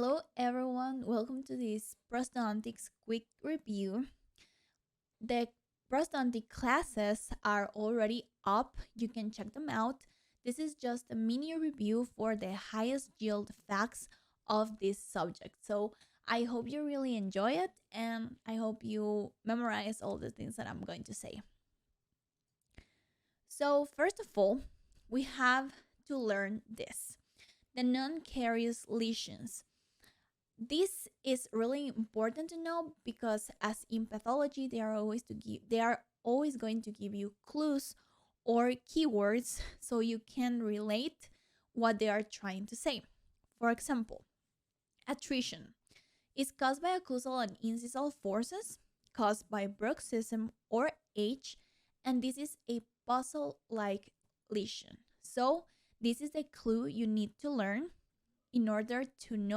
Hello everyone, welcome to this Prosthodontics quick review. The prosthodontic classes are already up, you can check them out. This is just a mini review for the highest yield facts of this subject. So I hope you really enjoy it and I hope you memorize all the things that I'm going to say. So first of all, we have to learn this. The non-carious lesions. This is really important to know because as in pathology they are always going to give you clues or keywords so you can relate what they are trying to say. For example, attrition is caused by occlusal and incisal forces caused by bruxism or age, and this is a puzzle like lesion. So this is a clue you need to learn in order to know